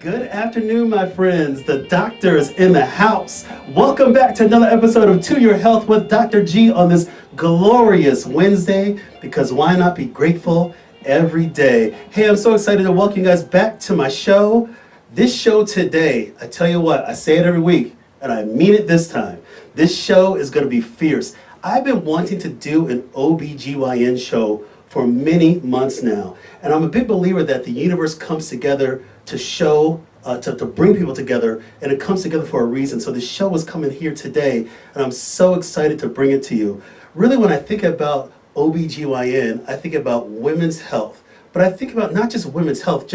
Good afternoon, my friends. The doctor's in the house. Welcome back to another episode of To Your Health with Dr. G on this glorious Wednesday, because why not be grateful every day? Hey, I'm so excited to welcome you guys back to my show. This show today, I tell you what, I say it every week, and I mean it this time. This show is going to be fierce. I've been wanting to do an OBGYN show for many months now, and I'm a big believer that the universe comes together to show, to bring people together, and it comes together for a reason. So the show is coming here today, and I'm so excited to bring it to you. Really, when I think about OBGYN, I think about women's health, but I think about not just women's health,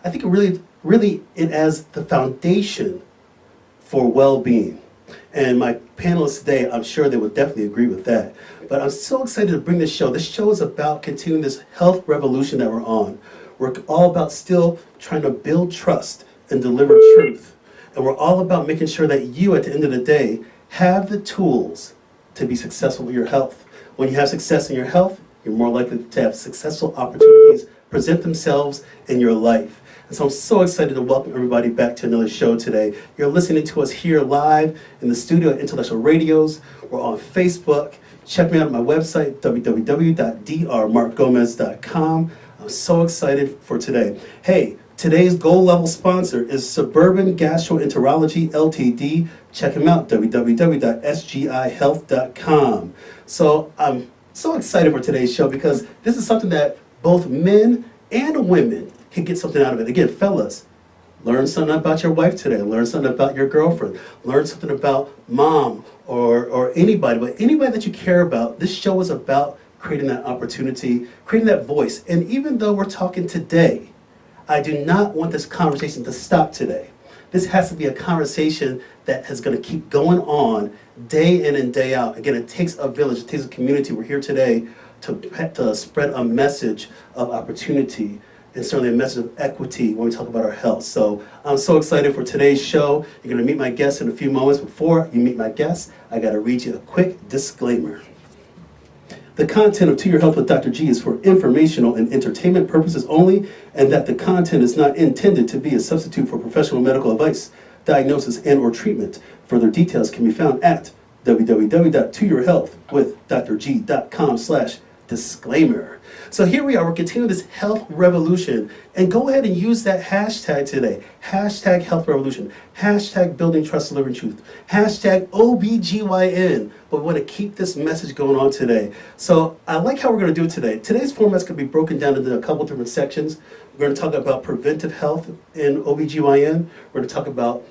I think really it as the foundation for well-being. And my panelists today, I'm sure they would definitely agree with that. But I'm so excited to bring this show. This show is about continuing this health revolution that we're on. We're all about still trying to build trust and deliver truth. And we're all about making sure that you, at the end of the day, have the tools to be successful with your health. When you have success in your health, you're more likely to have successful opportunities present themselves in your life. And so I'm so excited to welcome everybody back to another show today. You're listening to us here live in the studio at Intellectual Radios. We're on Facebook. Check me out at my website, www.drmarkgomez.com. I'm so excited for today. Hey, today's gold level sponsor is Suburban Gastroenterology Ltd. Check them out, www.sgihealth.com. So I'm so excited for today's show because this is something that both men and women can get something out of it. Again, fellas, learn something about your wife today. Learn something about your girlfriend. Learn something about mom or anybody, but anybody that you care about. This show is about creating that opportunity, creating that voice. And even though we're talking today, I do not want this conversation to stop today. This has to be a conversation that is going to keep going on day in and day out. Again, it takes a village, it takes a community. We're here today to spread a message of opportunity and certainly a message of equity when we talk about our health. So I'm so excited for today's show. You're going to meet my guest in a few moments. Before you meet my guest, I got to read you a quick disclaimer. The content of To Your Health with Dr. G is for informational and entertainment purposes only, and that the content is not intended to be a substitute for professional medical advice, diagnosis, and or treatment. Further details can be found at www.toyourhealthwithdrg.com/disclaimer. So here we are, we're continuing this health revolution, and go ahead and use that hashtag today. Hashtag health revolution, hashtag building trust, delivering truth, hashtag OBGYN. But we want to keep this message going on today. So I like how we're going to do it today. Today's format's going to be broken down into a couple different sections. We're going to talk about preventive health in OBGYN. We're going to talk about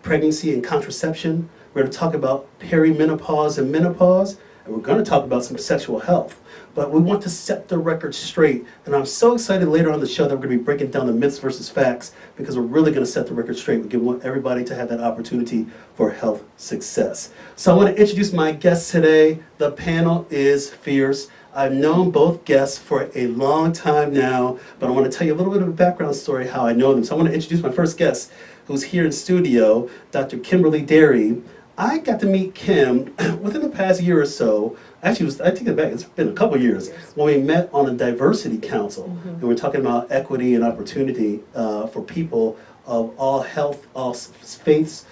pregnancy and contraception. We're going to talk about perimenopause and menopause. And we're going to talk about some sexual health. But we want to set the record straight. And I'm so excited later on in the show that we're going to be breaking down the myths versus facts, because we're really going to set the record straight. We want everybody to have that opportunity for health success. So I want to introduce my guests today. The panel is fierce. I've known both guests for a long time now, but I want to tell you a little bit of a background story how I know them. So I want to introduce my first guest, who's here in studio, Dr. Kimberley Darey. I got to meet Kim within the past year or so. Actually, I take it back, it's been a couple of years, when we met on a diversity council. And we're talking about equity and opportunity for people of all health, all faiths,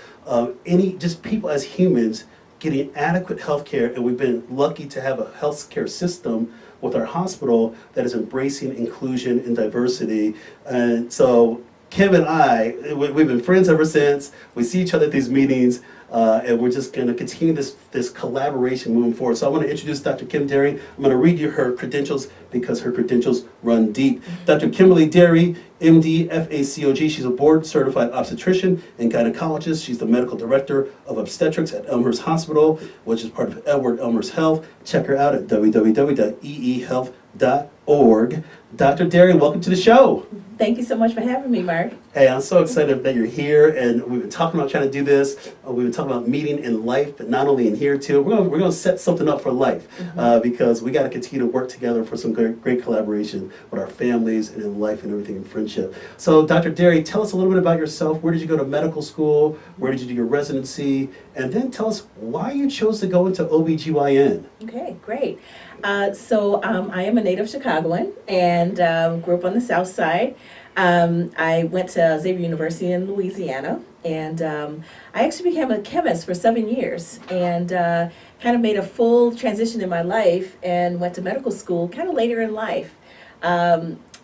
just people as humans getting adequate health care. And we've been lucky to have a health care system with our hospital that is embracing inclusion and diversity. And so Kim and I, we've been friends ever since. We see each other at these meetings. And we're just going to continue this collaboration moving forward. So I want to introduce Dr. Kim Darey. I'm going to read you her credentials because her credentials run deep. Dr. Kimberley Darey, MD, FACOG. She's a board-certified obstetrician and gynecologist. She's the medical director of Obstetrics at Elmhurst Hospital, which is part of Edward-Elmhurst Health. Check her out at www.eehealth.org. Dr. Darey, welcome to the show. Thank you so much for having me, Mark. Hey, I'm so excited that you're here, and we've been talking about trying to do this. We've been talking about meeting in life, but not only in here too. We're going to set something up for life because we got to continue to work together for some great collaboration with our families and in life and everything in friendship. So, Dr. Darey, tell us a little bit about yourself. Where did you go to medical school? Where did you do your residency? And then tell us why you chose to go into OBGYN. Okay, great. So I am a native Chicagoan and grew up on the South Side. I went to Xavier University in Louisiana, and I actually became a chemist for 7 years, and kind of made a full transition in my life and went to medical school kind of later in life.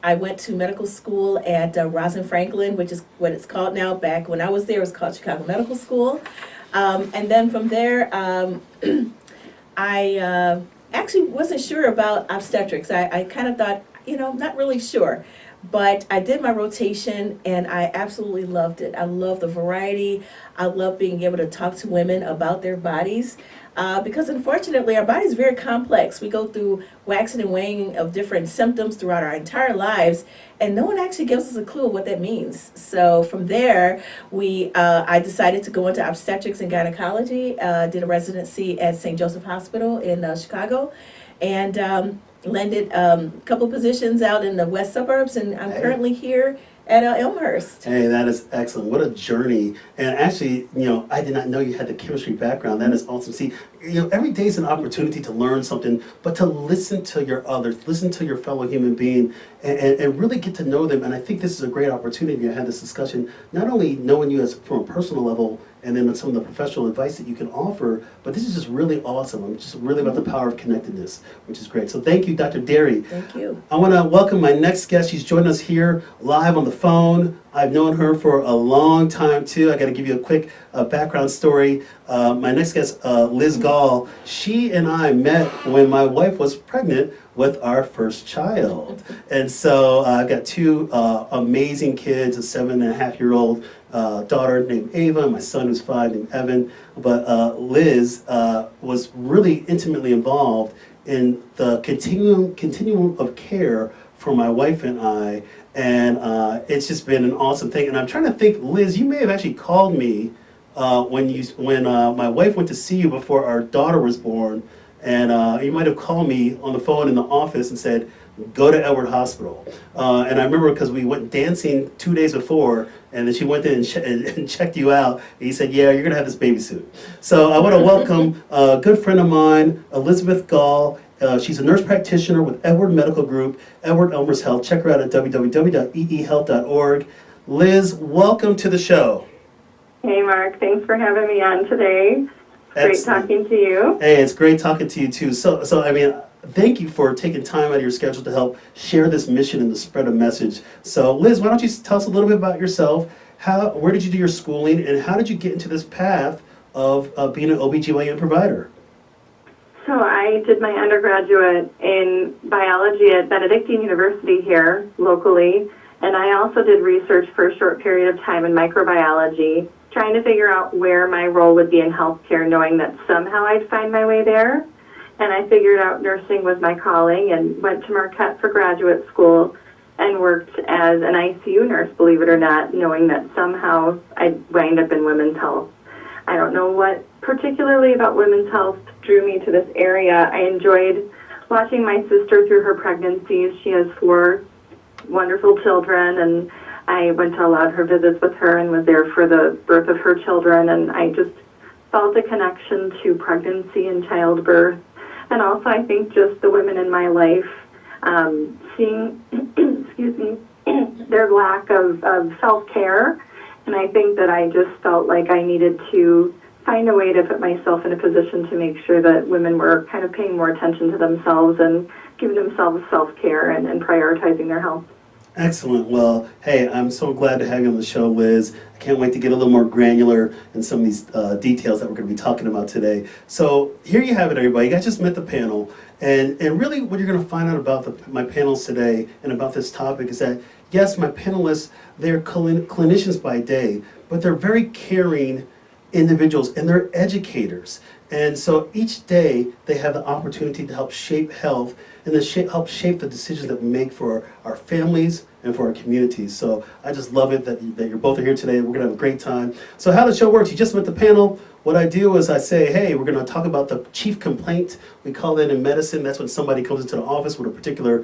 I went to medical school at Rosalind Franklin, which is what it's called now. Back when I was there, it was called Chicago Medical School. And then from there, I actually wasn't sure about obstetrics. I kind of thought, not really sure. But I did my rotation and I absolutely loved it. I love the variety. I love being able to talk to women about their bodies. Because unfortunately, our body is very complex. We go through waxing and waning of different symptoms throughout our entire lives, and no one actually gives us a clue of what that means. So from there, I decided to go into obstetrics and gynecology. Did a residency at St. Joseph Hospital in Chicago, and landed a couple positions out in the west suburbs, and I'm currently here at Elmhurst. Hey, that is excellent. What a journey. And actually, I did not know you had the chemistry background. That is awesome. See, every day is an opportunity to learn something, but to listen to your others, listen to your fellow human being, and really get to know them. And I think this is a great opportunity to have this discussion, not only knowing you as from a personal level, and then some of the professional advice that you can offer, but this is just really awesome. I'm just really about the power of connectedness, which is great. So thank you, Dr. Darey. Thank you. I want to welcome my next guest. She's joining us here live on the phone. I've known her for a long time too. I got to give you a quick background story. My next guest, Liz Gall, she and I met when my wife was pregnant with our first child. And so I've got two amazing kids, a 7.5-year-old daughter named Ava, and my son who's 5 named Evan. But Liz was really intimately involved in the continuum of care for my wife and I, and it's just been an awesome thing. And I'm trying to think, Liz, you may have actually called me when my wife went to see you before our daughter was born, and you might have called me on the phone in the office and said, go to Edward Hospital. And I remember because we went dancing 2 days before, and then she went in and checked you out, and he said, yeah, you're gonna have this baby soon. So I wanna welcome a good friend of mine, Elizabeth Gall. She's a nurse practitioner with Edward Medical Group, Edward-Elmhurst Health. Check her out at www.eehealth.org. Liz, welcome to the show. Hey, Mark. Thanks for having me on today. Great talking to you. Hey, it's great talking to you too. So I mean, thank you for taking time out of your schedule to help share this mission and to spread a message. So Liz, why don't you tell us a little bit about yourself? Where did you do your schooling, and how did you get into this path of being an OBGYN provider? So I did my undergraduate in biology at Benedictine University here locally, and I also did research for a short period of time in microbiology, trying to figure out where my role would be in healthcare, knowing that somehow I'd find my way there. And I figured out nursing was my calling and went to Marquette for graduate school and worked as an ICU nurse, believe it or not, knowing that somehow I'd wind up in women's health. I don't know what particularly about women's health drew me to this area. I enjoyed watching my sister through her pregnancies. She has 4 wonderful children, and I went to a lot of her visits with her and was there for the birth of her children, and I just felt a connection to pregnancy and childbirth. And also I think just the women in my life, seeing excuse me, their lack of self-care, and I think that I just felt like I needed to find a way to put myself in a position to make sure that women were kind of paying more attention to themselves and giving themselves self-care and prioritizing their health. Excellent. Well, hey, I'm so glad to have you on the show, Liz. I can't wait to get a little more granular in some of these details that we're going to be talking about today. So here you have it, everybody. You guys just met the panel. And really what you're going to find out about my panels today and about this topic is that, yes, my panelists, they're clinicians by day, but they're very caring individuals, and they're educators. And so each day they have the opportunity to help shape health and to help shape the decisions that we make for our families and for our communities. So I just love it that you're both here today. We're gonna have a great time. So how the show works, you just met the panel. What I do is I say, hey, we're gonna talk about the chief complaint. We call that in medicine. That's when somebody comes into the office with a particular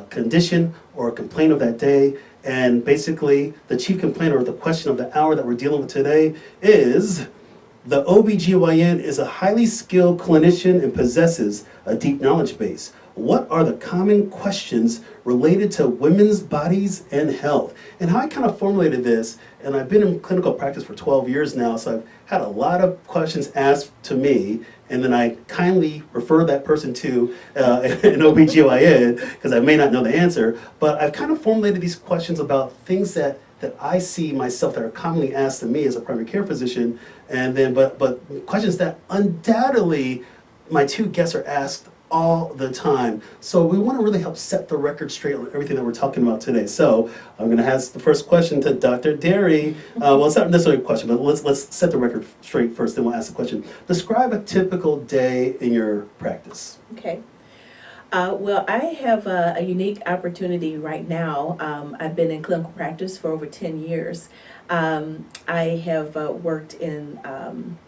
condition or a complaint of that day. And basically, the chief complaint or the question of the hour that we're dealing with today is, the OBGYN is a highly skilled clinician and possesses a deep knowledge base. what are the common questions related to women's bodies and health? And how I kind of formulated this, and I've been in clinical practice for 12 years now, so I've had a lot of questions asked to me, and then I kindly refer that person to an OBGYN, because I may not know the answer, but I've kind of formulated these questions about things that I see myself that are commonly asked to me as a primary care physician, and then but questions that undoubtedly my two guests are asked all the time. So we want to really help set the record straight on everything that we're talking about today. So I'm going to ask the first question to Dr. Darey. Well, it's not necessarily a question, but let's set the record straight first, then we'll ask the question. Describe a typical day in your practice. Okay. Well, I have a unique opportunity right now. I've been in clinical practice for over 10 years. I have worked in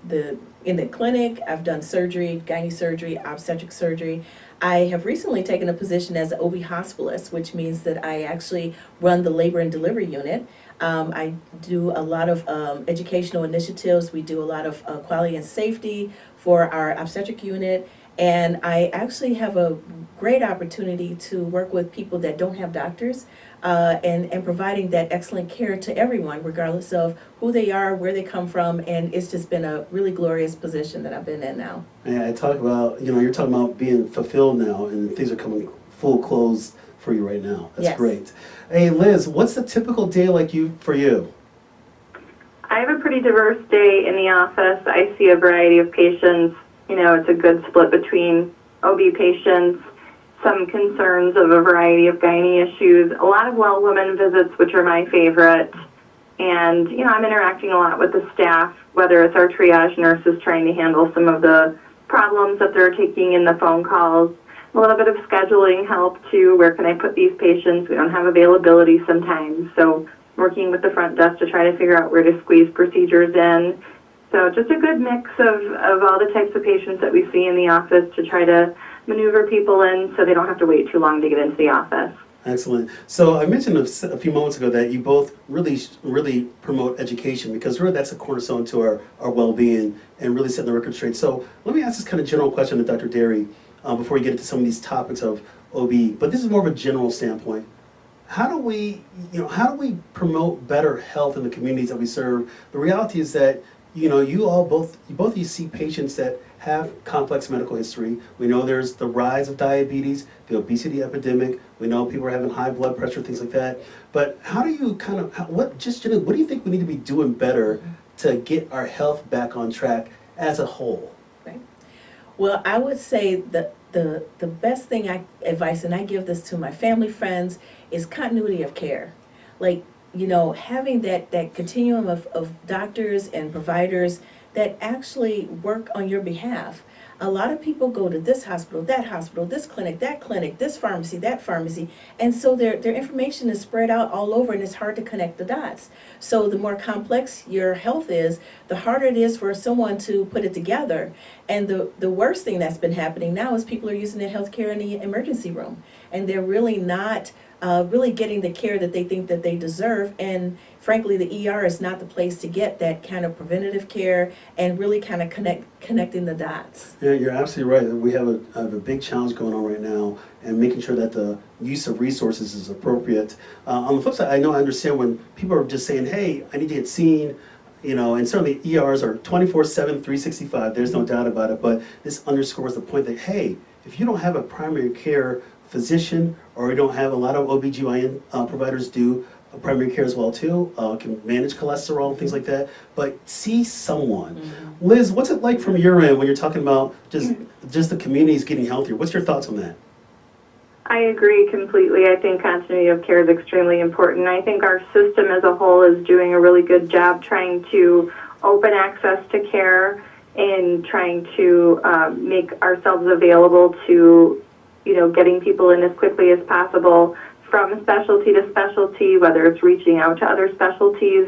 the clinic. I've done surgery, gynae surgery, obstetric surgery. I have recently taken a position as an OB hospitalist, which means that I actually run the labor and delivery unit. I do a lot of educational initiatives. We do a lot of quality and safety for our obstetric unit. And I actually have a great opportunity to work with people that don't have doctors and providing that excellent care to everyone, regardless of who they are, where they come from. And it's just been a really glorious position that I've been in now. And I talk about, you're talking about being fulfilled now, and things are coming full close for you right now. That's Yes. great. Hey, Liz, what's a typical day like for you? I have a pretty diverse day in the office. I see a variety of patients. It's a good split between OB patients, some concerns of a variety of gynae issues, a lot of well woman visits, which are my favorite. And, I'm interacting a lot with the staff, whether it's our triage nurses trying to handle some of the problems that they're taking in the phone calls, a little bit of scheduling help too. Where can I put these patients? We don't have availability sometimes. So working with the front desk to try to figure out where to squeeze procedures in. So just a good mix of all the types of patients that we see in the office to try to maneuver people in so they don't have to wait too long to get into the office. Excellent. So I mentioned a few moments ago that you both really promote education, because really that's a cornerstone to our well-being and really setting the record straight. So let me ask this kind of general question to Dr. Darey before we get into some of these topics of OB, but this is more of a general standpoint. How do we promote better health in the communities that we serve? The reality is that both of you see patients that have complex medical history. We know there's the rise of diabetes, the obesity epidemic. We know people are having high blood pressure, things like that. But how do you what do you think we need to be doing better to get our health back on track as a whole? Right. Well, I would say that the best advice, and I give this to my family, friends, is continuity of care. Like, having that continuum of doctors and providers that actually work on your behalf. A lot of people go to this hospital, this clinic, that clinic, this pharmacy, that pharmacy, and so their information is spread out all over, and it's hard to connect the dots. So the more complex your health is, the harder it is for someone to put it together. And the worst thing that's been happening now is people are using their health care in the emergency room, and they're really not really getting the care that they think that they deserve. And frankly, the ER is not the place to get that kind of preventative care and really kind of connecting the dots. Yeah, you're absolutely right. We have a big challenge going on right now, and making sure that the use of resources is appropriate. On the flip side, I understand when people are just saying, hey, I need to get seen, and certainly ERs are 24/7, 365, there's no doubt about it, but this underscores the point that, hey, if you don't have a primary care physician, or you don't have a lot of OBGYN providers do primary care as well too, can manage cholesterol and things like that, but see someone. Mm-hmm. Liz, what's it like from your end when you're talking about just the communities getting healthier? What's your thoughts on that? I agree completely. I think continuity of care is extremely important. I think our system as a whole is doing a really good job trying to open access to care and trying to make ourselves available to getting people in as quickly as possible from specialty to specialty, whether it's reaching out to other specialties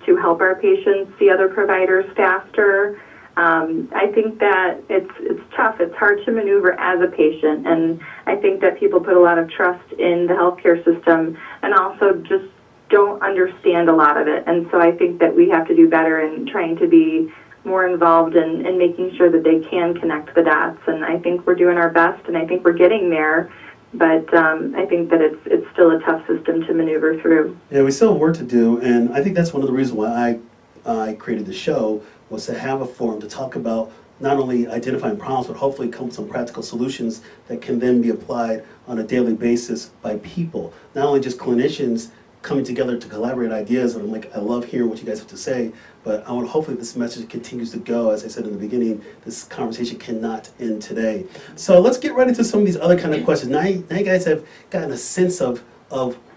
to help our patients see other providers faster. I think that it's tough. It's hard to maneuver as a patient, and I think that people put a lot of trust in the healthcare system and also just don't understand a lot of it. And so I think that we have to do better in trying to be more involved in making sure that they can connect the dots. And I think we're doing our best, and I think we're getting there. But I think that it's still a tough system to maneuver through. Yeah, we still have work to do, and I think that's one of the reasons why I created the show, was to have a forum to talk about not only identifying problems, but hopefully come with some practical solutions that can then be applied on a daily basis by people, not only just clinicians coming together to collaborate ideas. And I love hearing what you guys have to say, but I want hopefully this message continues to go. As I said in the beginning, this conversation cannot end today. So let's get right into some of these other kind of questions. Now you guys have gotten a sense of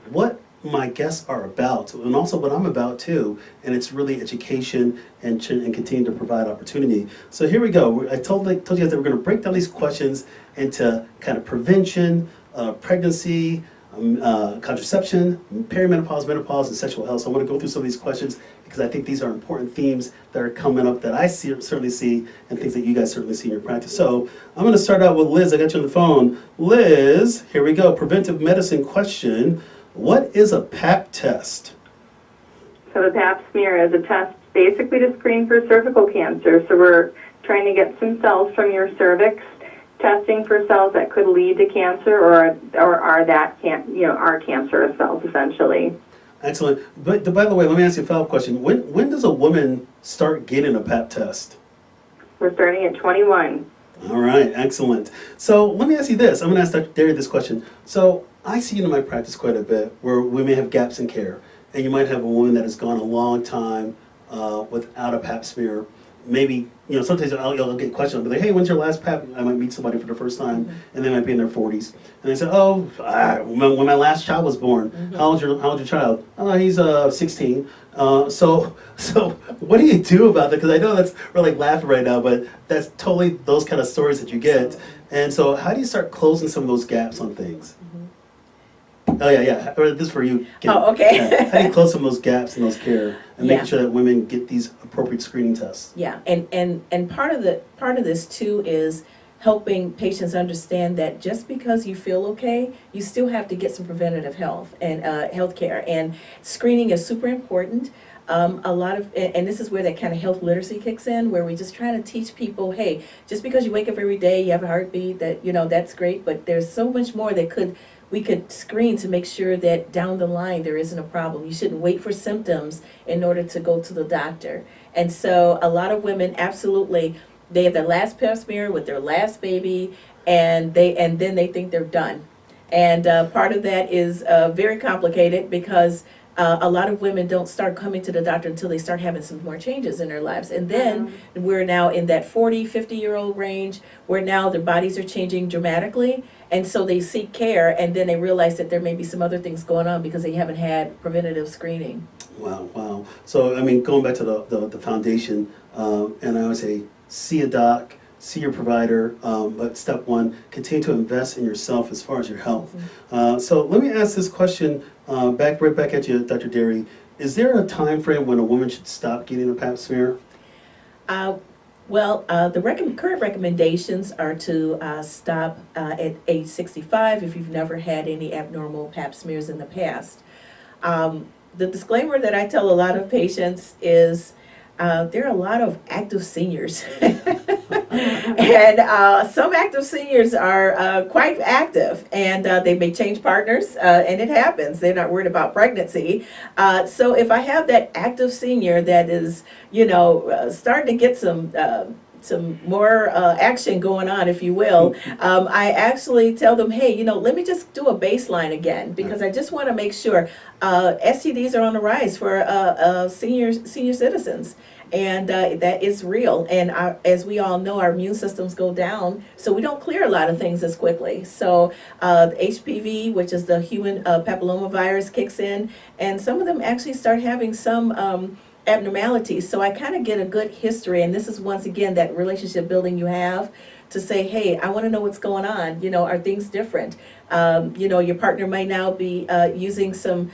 what my guests are about, and also what I'm about too, and it's really education and continue to provide opportunity. So here we go. I told you guys that we're going to break down these questions into kind of prevention, pregnancy, contraception, perimenopause, menopause, and sexual health. So I want to go through some of these questions because I think these are important themes that are coming up that I certainly see, and things that you guys certainly see in your practice. So I'm going to start out with Liz. I got you on the phone. Liz, here we go. Preventive medicine question. What is a Pap test? So the Pap smear is a test basically to screen for cervical cancer. So we're trying to get some cells from your cervix, testing for cells that could lead to cancer, or are cancerous cells essentially. Excellent. But by the way, let me ask you a follow-up question. When does a woman start getting a Pap test? We're starting at 21. All right, excellent. So let me ask you this. I'm going to ask Dr. Darey this question. So I see in my practice quite a bit where we may have gaps in care, and you might have a woman that has gone a long time without a Pap smear. Maybe, sometimes I'll get questions. I'll be like, hey, when's your last Pap? I might meet somebody for the first time, and they might be in their 40s. And they say, when my last child was born. How old's your child? He's 16. So what do you do about that? Because I know we're laughing right now, but that's totally those kind of stories that you get. And so how do you start closing some of those gaps on things? Oh, yeah. This is for you. Okay. Yeah. How do you close some of those gaps in those care and making sure that women get these appropriate screening tests? Yeah, and part of this too is helping patients understand that just because you feel okay, you still have to get some preventative health and health care. And screening is super important. And this is where that kind of health literacy kicks in, where we just try to teach people, hey, just because you wake up every day, you have a heartbeat, that's great, but there's so much more that we could screen to make sure that down the line there isn't a problem. You shouldn't wait for symptoms in order to go to the doctor. And so a lot of women, absolutely, they have their last Pap smear with their last baby, and then they think they're done. And part of that is very complicated because a lot of women don't start coming to the doctor until they start having some more changes in their lives. And then we're now in that 40, 50-year-old range where now their bodies are changing dramatically. And so they seek care, and then they realize that there may be some other things going on because they haven't had preventative screening. Wow. So, going back to the foundation, and I always say, see a doc, see your provider, but step one, continue to invest in yourself as far as your health. So let me ask this question right back at you, Dr. Darey. Is there a time frame when a woman should stop getting a Pap smear? The current recommendations are to stop at age 65 if you've never had any abnormal Pap smears in the past. The disclaimer that I tell a lot of patients is there are a lot of active seniors. And some active seniors are quite active, and they may change partners, and it happens. They're not worried about pregnancy. So if I have that active senior that is, starting to get some more action going on, if you will, I actually tell them, hey, let me just do a baseline again, because I just want to make sure STDs are on the rise for senior citizens. And that is real. And as we all know, our immune systems go down, so we don't clear a lot of things as quickly. So HPV, which is the human papillomavirus, kicks in, and some of them actually start having some abnormalities. So I kind of get a good history, and this is once again that relationship building you have to say, hey, I want to know what's going on. Are things different? Your partner might now be using some,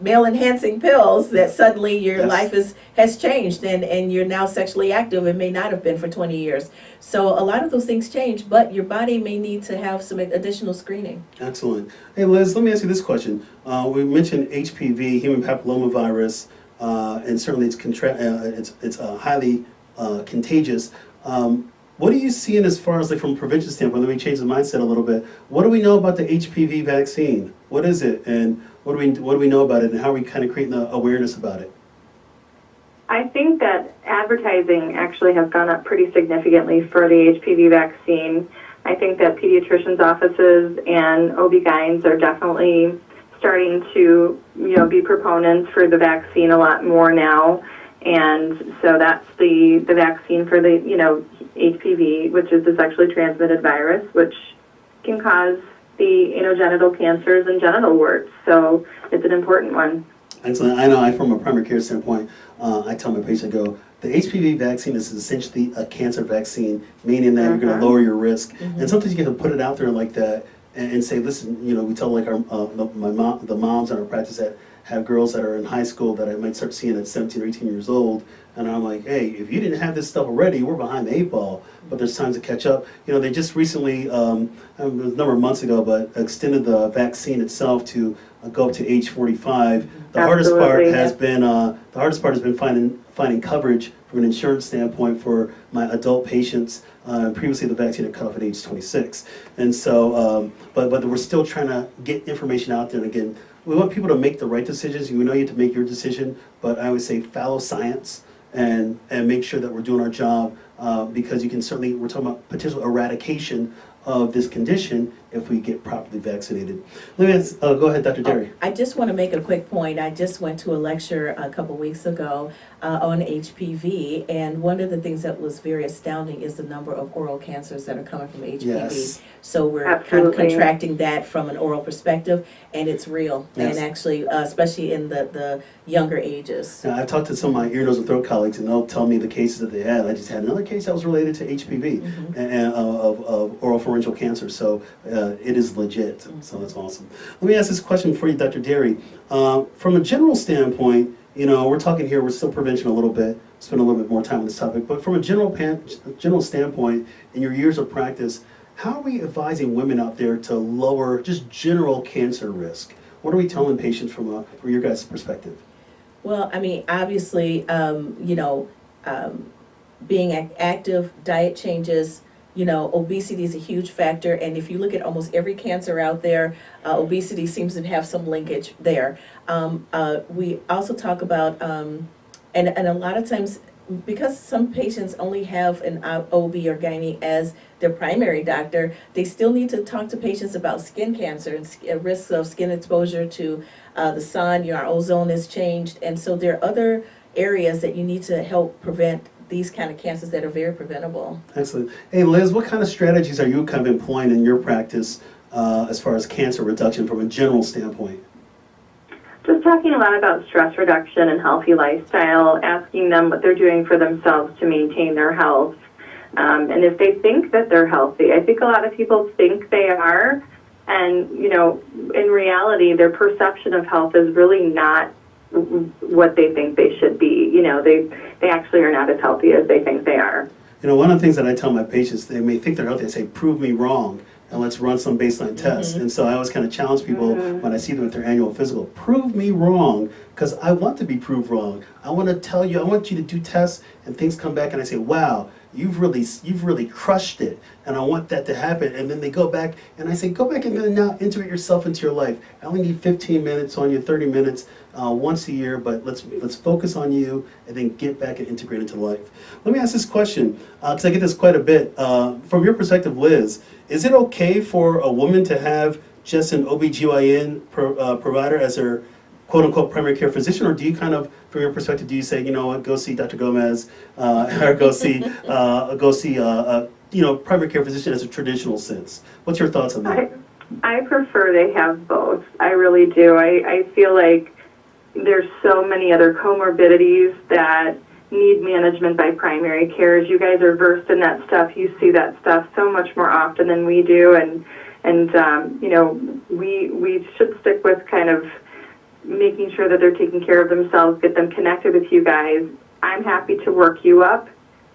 male enhancing pills that suddenly your life has changed, and you're now sexually active and may not have been for 20 years. So a lot of those things change, but your body may need to have some additional screening. Excellent. Hey Liz, let me ask you this question. We mentioned HPV, human papillomavirus. and certainly it's highly contagious. What are you seeing as far as like from a prevention standpoint? Let me change the mindset a little bit. What do we know about the HPV vaccine? What is it, and what do we know about it, and how are we kind of creating the awareness about it? I think that advertising actually has gone up pretty significantly for the HPV vaccine. I think that pediatricians' offices and OB-GYNs are definitely starting to, be proponents for the vaccine a lot more now. And so that's the vaccine for the, HPV, which is the sexually transmitted virus, which can cause the anogenital cancers and genital warts. So it's an important one. Excellent. I know from a primary care standpoint, I tell my patient, the HPV vaccine is essentially a cancer vaccine, meaning that you're going to lower your risk. And sometimes you get to put it out there like that and say, listen, we tell like the moms in our practice that have girls that are in high school that I might start seeing at 17 or 18 years old. And I'm like, hey, if you didn't have this stuff already, we're behind the 8 ball. But there's times to catch up. They just recently, it was a number of months ago, but extended the vaccine itself to go up to age 45. The hardest part has been finding coverage from an insurance standpoint for my adult patients. Previously, the vaccine had cut off at age 26, and so but we're still trying to get information out there. And again, we want people to make the right decisions. You know you have to make your decision, but I would say follow science and make sure that we're doing our job because we're talking about potential eradication of this condition if we get properly vaccinated. Let me ask, go ahead, Dr. Darey. I just want to make a quick point. I just went to a lecture a couple weeks ago on HPV, and one of the things that was very astounding is the number of oral cancers that are coming from HPV. Yes. So we're kind of contracting that from an oral perspective, and it's real, Yes. and actually, especially in the younger ages. Now, I've talked to some of my ear, nose, and throat colleagues, and they'll tell me the cases that they had. I just had another case that was related to HPV and of oropharyngeal cancer. So it is legit. So that's awesome. Let me ask this question for you, Dr. Darey. From a general standpoint, we're talking here, we're still prevention a little bit, spend a little bit more time on this topic, but from a general standpoint, in your years of practice, how are we advising women out there to lower just general cancer risk? What are we telling patients from your guys' perspective? Well, I mean, obviously, being active, diet changes, obesity is a huge factor. And if you look at almost every cancer out there, obesity seems to have some linkage there. We also talk about, and a lot of times, because some patients only have an OB or gynae as their primary doctor, they still need to talk to patients about skin cancer and risks of skin exposure to the sun. Our ozone has changed, and so there are other areas that you need to help prevent these kind of cancers that are very preventable. Excellent. Hey, Liz, what kind of strategies are you kind of employing in your practice as far as cancer reduction from a general standpoint? Just talking a lot about stress reduction and healthy lifestyle, asking them what they're doing for themselves to maintain their health. And if they think that they're healthy, I think a lot of people think they are, and, in reality, their perception of health is really not what they think they should be. They actually are not as healthy as they think they are. One of the things that I tell my patients, they may think they're healthy, I say, prove me wrong, and let's run some baseline tests. And so I always kind of challenge people when I see them at their annual physical, prove me wrong, because I want to be proved wrong. I want you to do tests, and things come back, and I say, wow, you've really crushed it, and I want that to happen. And then they go back, and I say, go back and then now integrate yourself into your life. I only need 15 minutes on you, 30 minutes once a year, but let's focus on you, and then get back and integrate into life. Let me ask this question, because I get this quite a bit. From your perspective, Liz, is it okay for a woman to have just an OB/GYN provider as her quote-unquote primary care physician, or do you kind of, from your perspective, do you say, go see Dr. Gomez, or go see primary care physician as a traditional sense? What's your thoughts on that? I prefer they have both. I really do. I feel like there's so many other comorbidities that need management by primary care. You guys are versed in that stuff. You see that stuff so much more often than we do, and we should stick with kind of making sure that they're taking care of themselves, get them connected with you guys. I'm happy to work you up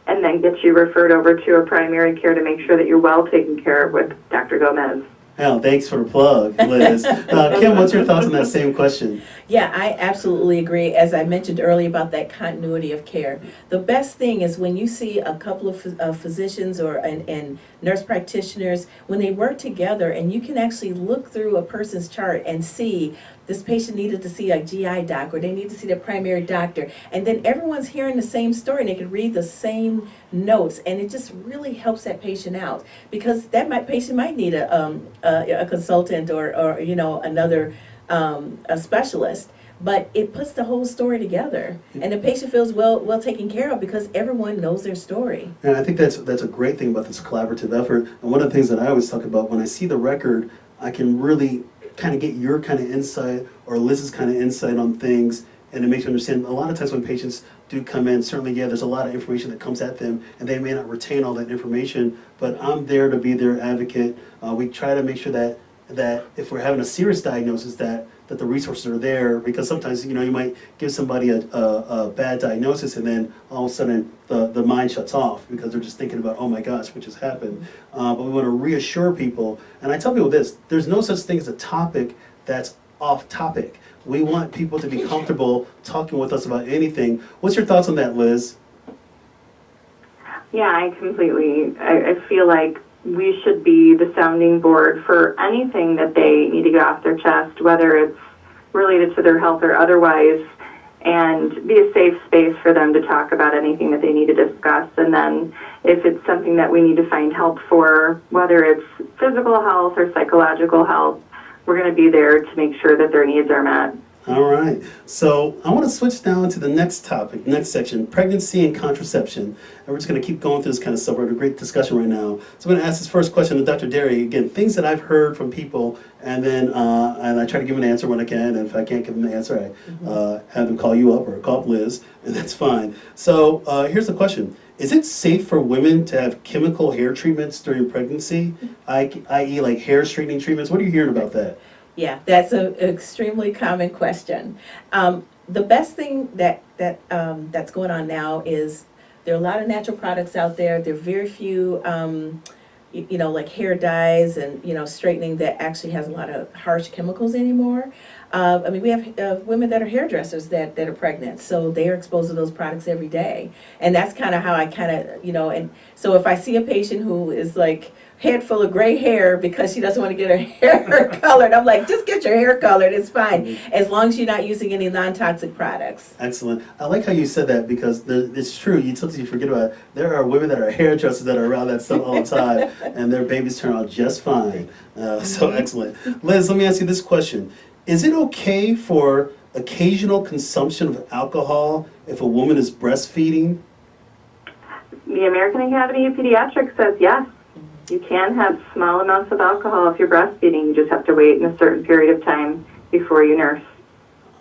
and then get you referred over to a primary care to make sure that you're well taken care of with Dr. Gomez. Well, thanks for the plug, Liz. Kim, what's your thoughts on that same question? Yeah, I absolutely agree. As I mentioned earlier about that continuity of care, the best thing is when you see a couple of physicians and nurse practitioners, when they work together and you can actually look through a person's chart and see this patient needed to see a GI doc or they need to see their primary doctor, and then everyone's hearing the same story and they can read the same notes, and it just really helps that patient out, because that patient might need a consultant or another a specialist, but it puts the whole story together, and the patient feels well taken care of because everyone knows their story. And I think that's a great thing about this collaborative effort. And one of the things that I always talk about, when I see the record, I can really kind of get your kind of insight or Liz's kind of insight on things, and it makes you understand. A lot of times when patients do come in, certainly, there's a lot of information that comes at them, and they may not retain all that information, but I'm there to be their advocate. We try to make sure that if we're having a serious diagnosis, that the resources are there, because sometimes, you might give somebody a bad diagnosis, and then all of a sudden the mind shuts off because they're just thinking about, oh my gosh, what just happened. But we want to reassure people, and I tell people this: there's no such thing as a topic that's off topic. We want people to be comfortable talking with us about anything. What's your thoughts on that, Liz? Yeah, I feel like we should be the sounding board for anything that they need to get off their chest, whether it's related to their health or otherwise, and be a safe space for them to talk about anything that they need to discuss. And then if it's something that we need to find help for, whether it's physical health or psychological health, we're going to be there to make sure that their needs are met. All right. So I want to switch down to the next topic, next section, pregnancy and contraception. And we're just going to keep going through this kind of stuff. We're in a great discussion right now. So I'm going to ask this first question to Dr. Darey. Again, things that I've heard from people, and then and I try to give an answer when I can. And if I can't give them the answer, I have them call you up or call up Liz, and that's fine. So here's the question. Is it safe for women to have chemical hair treatments during pregnancy, i.e. like hair straightening treatments? What are you hearing about that? Yeah, that's an extremely common question. The best thing that's going on now is there are a lot of natural products out there. There are very few, like hair dyes and straightening that actually has a lot of harsh chemicals anymore. We have women that are hairdressers that are pregnant, so they are exposed to those products every day, and that's kind of how I and so if I see a patient who is like head full of gray hair because she doesn't want to get her hair colored, I'm like, just get your hair colored, it's fine, as long as you're not using any non-toxic products. Excellent. I like how you said that, because it's true. You totally forget about it. There are women that are hairdressers that are around that stuff all the time, and their babies turn out just fine. So excellent. Liz, let me ask you this question. Is it okay for occasional consumption of alcohol if a woman is breastfeeding? The American Academy of Pediatrics says yes. You can have small amounts of alcohol if you're breastfeeding. You just have to wait in a certain period of time before you nurse.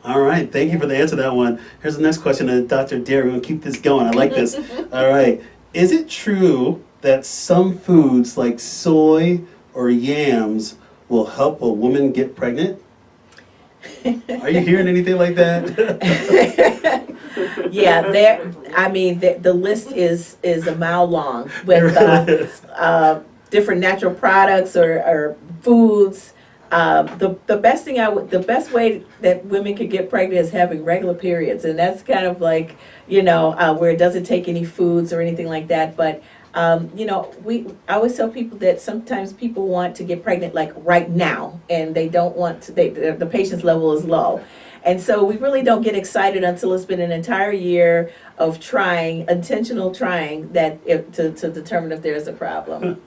All right. Thank you for the answer to that one. Here's the next question to Dr. Darey. We're going to keep this going. I like this. All right. Is it true that some foods like soy or yams will help a woman get pregnant? Are you hearing anything like that? Yeah, the list is a mile long with different natural products or foods. The best way that women can get pregnant is having regular periods, and that's kind of like where it doesn't take any foods or anything like that. But I always tell people that sometimes people want to get pregnant like right now, and they don't want to. The patient's level is low. And so we really don't get excited until it's been an entire year of intentional trying, to determine if there's a problem.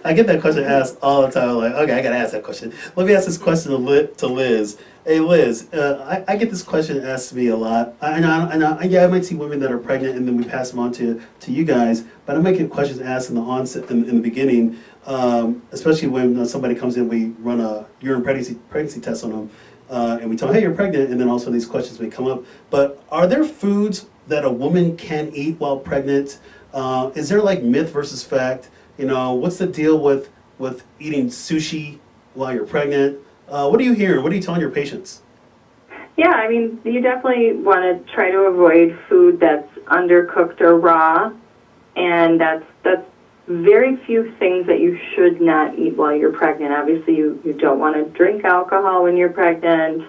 I get that question asked all the time. I'm like, okay, I got to ask that question. Let me ask this question to Liz. Hey, Liz, I get this question asked to me a lot. I might see women that are pregnant, and then we pass them on to you guys. But I might get questions asked in the onset, in the beginning, especially when somebody comes in. We run a urine pregnancy test on them. And we tell them, hey, you're pregnant, and then also these questions may come up. But are there foods that a woman can eat while pregnant? Is there like myth versus fact? What's the deal with eating sushi while you're pregnant? What are you hearing? What are you telling your patients? Yeah, you definitely want to try to avoid food that's undercooked or raw, and that's very few things that you should not eat while you're pregnant. Obviously, you don't want to drink alcohol when you're pregnant.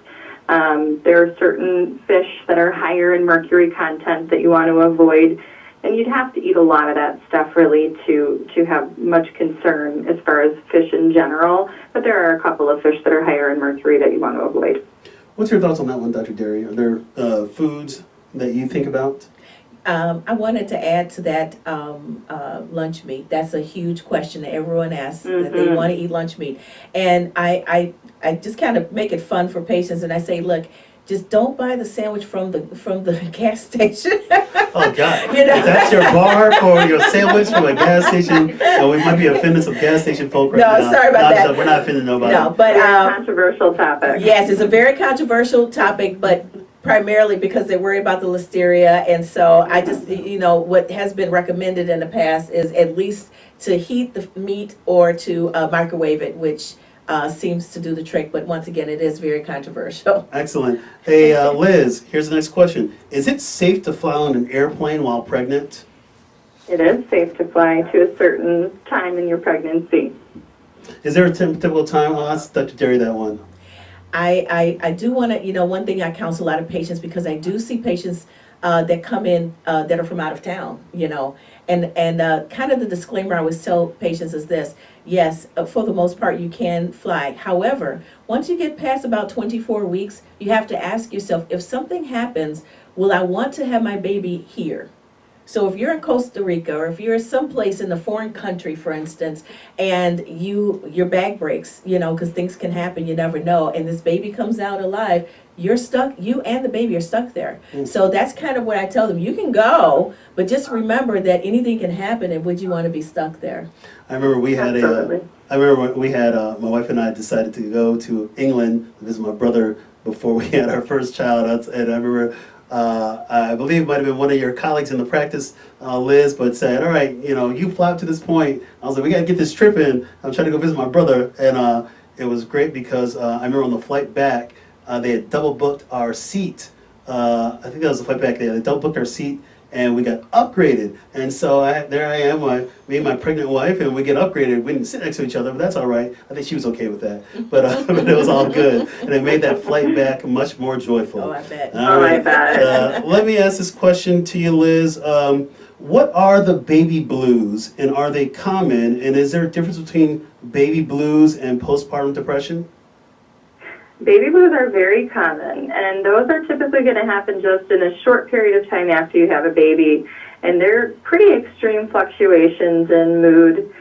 There are certain fish that are higher in mercury content that you want to avoid. And you'd have to eat a lot of that stuff really to have much concern as far as fish in general. But there are a couple of fish that are higher in mercury that you want to avoid. What's your thoughts on that one, Dr. Darey? Are there foods that you think about? I wanted to add to that lunch meat. That's a huge question that everyone asks, that they want to eat lunch meat. And I just kind of make it fun for patients, and I say, look, just don't buy the sandwich from the gas station. Oh, God. You know? If that's your bar for your sandwich from a gas station, we might be offending some gas station folk right now. No, sorry about that. We're not offending nobody. No, but Very controversial topic. yes, it's a very controversial topic, but primarily because they worry about the listeria. And so I just, what has been recommended in the past is at least to heat the meat or to microwave it, which seems to do the trick. But once again, it is very controversial. Excellent. Hey, Liz, here's the next question. Is it safe to fly on an airplane while pregnant? It is safe to fly to a certain time in your pregnancy. Is there a typical time? I'll ask Dr. Darey that one. I do want to, one thing I counsel a lot of patients, because I do see patients that come in that are from out of town, and kind of the disclaimer I always tell patients is this: yes, for the most part you can fly. However, once you get past about 24 weeks, you have to ask yourself, if something happens, will I want to have my baby here? So if you're in Costa Rica, or if you're someplace in a foreign country, for instance, and your bag breaks, because things can happen, you never know, and this baby comes out alive, you're stuck, you and the baby are stuck there. So that's kind of what I tell them. You can go, but just remember that anything can happen, and would you want to be stuck there? I remember we had my wife and I decided to go to England to visit my brother before we had our first child, and I remember I believe it might have been one of your colleagues in the practice, Liz, but said, all right, you fly up to this point. I was like, we got to get this trip in. I'm trying to go visit my brother. And it was great because I remember on the flight back, they had double booked our seat. I think that was the flight back there. They double booked our seat and we got upgraded. And so there I am, me and my pregnant wife, and we get upgraded. We didn't sit next to each other, but that's all right. I think she was okay with that. But, but it was all good. And it made that flight back much more joyful. Oh, I bet. I bet. Let me ask this question to you, Liz. What are the baby blues, and are they common? And is there a difference between baby blues and postpartum depression? Baby blues are very common, and those are typically going to happen just in a short period of time after you have a baby, and they're pretty extreme fluctuations in mood.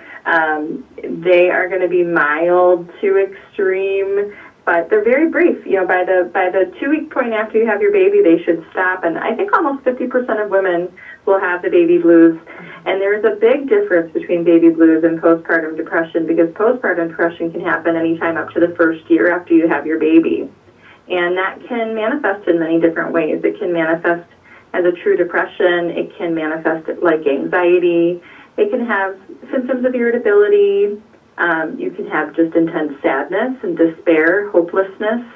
They are going to be mild to extreme, but they're very brief. By the 2-week point after you have your baby, they should stop, and I think almost 50% of women will have the baby blues. And there's a big difference between baby blues and postpartum depression, because postpartum depression can happen anytime up to the first year after you have your baby. And that can manifest in many different ways. It can manifest as a true depression. It can manifest like anxiety. It can have symptoms of irritability. You can have just intense sadness and despair, hopelessness.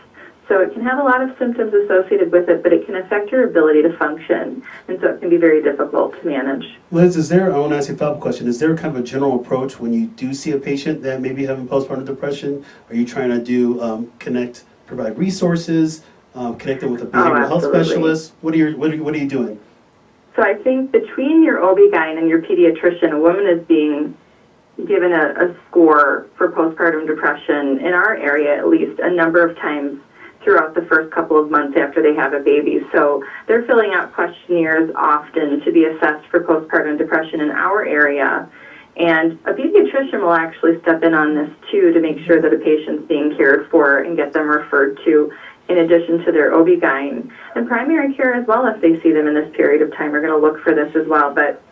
So it can have a lot of symptoms associated with it, but it can affect your ability to function. And so it can be very difficult to manage. Liz, I want to ask you a follow-up question. Is there kind of a general approach when you do see a patient that may be having postpartum depression? Are you trying to do provide resources, connect them with a behavioral health specialist? What are you doing? So I think between your OB-GYN and your pediatrician, a woman is being given a score for postpartum depression, in our area at least, a number of times throughout the first couple of months after they have a baby. So they're filling out questionnaires often to be assessed for postpartum depression in our area. And a pediatrician will actually step in on this too, to make sure that a patient's being cared for and get them referred to, in addition to their OB-GYN. And primary care as well, if they see them in this period of time, are going to look for this as well. But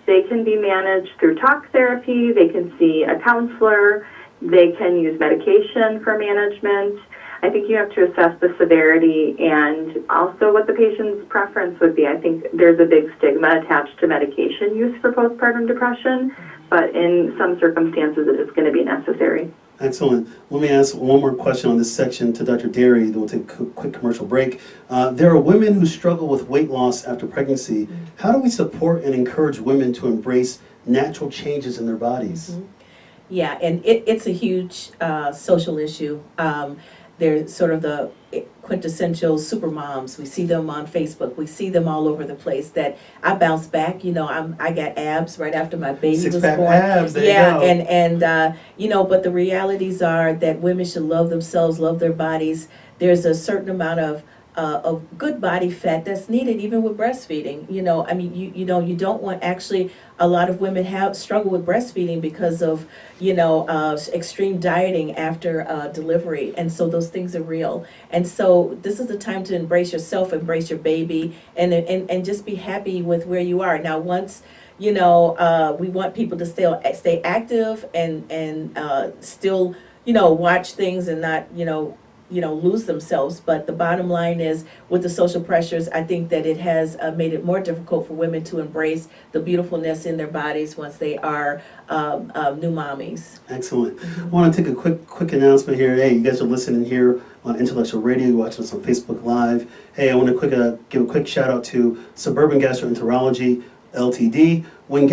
they can be managed through talk therapy. They can see a counselor. They can use medication for management. I think you have to assess the severity and also what the patient's preference would be. I think there's a big stigma attached to medication use for postpartum depression, but in some circumstances it is going to be necessary. Excellent. Let me ask one more question on this section to Dr. Darey, then we'll take a quick commercial break. There are women who struggle with weight loss after pregnancy. How do we support and encourage women to embrace natural changes in their bodies. Mm-hmm. Yeah, and it's a huge social issue. They're sort of the quintessential super moms. We see them on Facebook. We see them all over the place. That I bounce back. I got abs right after my baby was Six-pack born. abs, there Yeah, you go. and but the realities are that women should love themselves, love their bodies. There's a certain amount of good body fat that's needed even with breastfeeding. You don't want, actually, a lot of women struggle with breastfeeding because of extreme dieting after delivery, and so those things are real. And so this is the time to embrace yourself, embrace your baby, and just be happy with where you are now. Once we want people to stay active and still watch things and not lose themselves. But the bottom line is, with the social pressures, I think that it has made it more difficult for women to embrace the beautifulness in their bodies once they are new mommies. Excellent. I want to take a quick announcement here. Hey, you guys are listening here on Intellectual Radio. You're watching us on Facebook Live. Hey, I want to give a quick shout out to Suburban Gastroenterology Ltd. When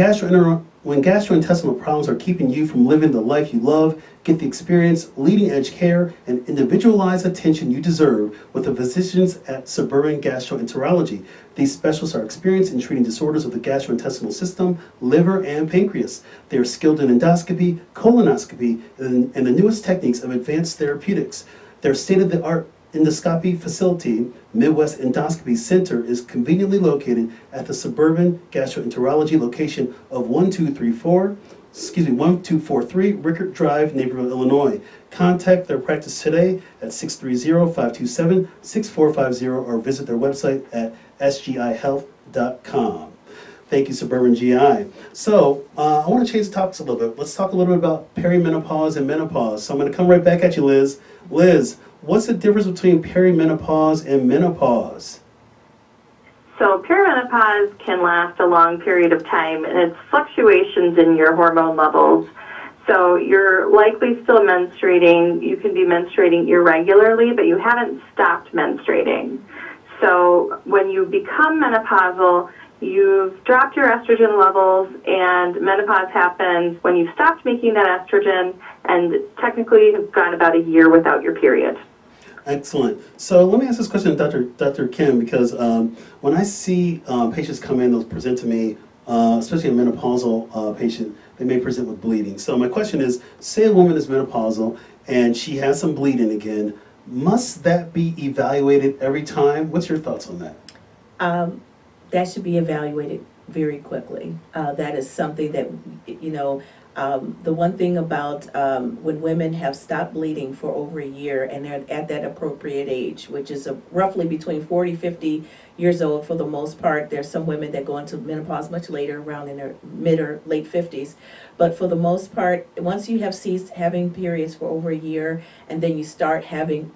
gastrointestinal problems are keeping you from living the life you love, get the experience, leading edge care, and individualized attention you deserve with the physicians at Suburban Gastroenterology. These specialists are experienced in treating disorders of the gastrointestinal system, liver, and pancreas. They are skilled in endoscopy, colonoscopy, and the newest techniques of advanced therapeutics. Their state-of-the-art endoscopy facility, Midwest Endoscopy Center, is conveniently located at the Suburban Gastroenterology location of 1243 Rickert Drive, Naperville, Illinois. Contact their practice today at 630-527-6450 or visit their website at sgihealth.com. Thank you, Suburban GI. So I want to change the topics a little bit. Let's talk a little bit about perimenopause and menopause. So I'm going to come right back at you, Liz. Liz, what's the difference between perimenopause and menopause? So perimenopause can last a long period of time, and it's fluctuations in your hormone levels. So you're likely still menstruating. You can be menstruating irregularly, but you haven't stopped menstruating. So when you become menopausal, you've dropped your estrogen levels, and menopause happens when you've stopped making that estrogen and technically have gone about a year without your period. Excellent. So let me ask this question to Dr. Kim, because when I see patients come in, they'll present to me, especially a menopausal patient, they may present with bleeding. So my question is, say a woman is menopausal and she has some bleeding again, must that be evaluated every time? What's your thoughts on that? That should be evaluated very quickly. That is something that, the one thing about when women have stopped bleeding for over a year and they're at that appropriate age, which is roughly between 40, 50 years old for the most part. There's some women that go into menopause much later, around in their mid or late 50s. But for the most part, once you have ceased having periods for over a year and then you start having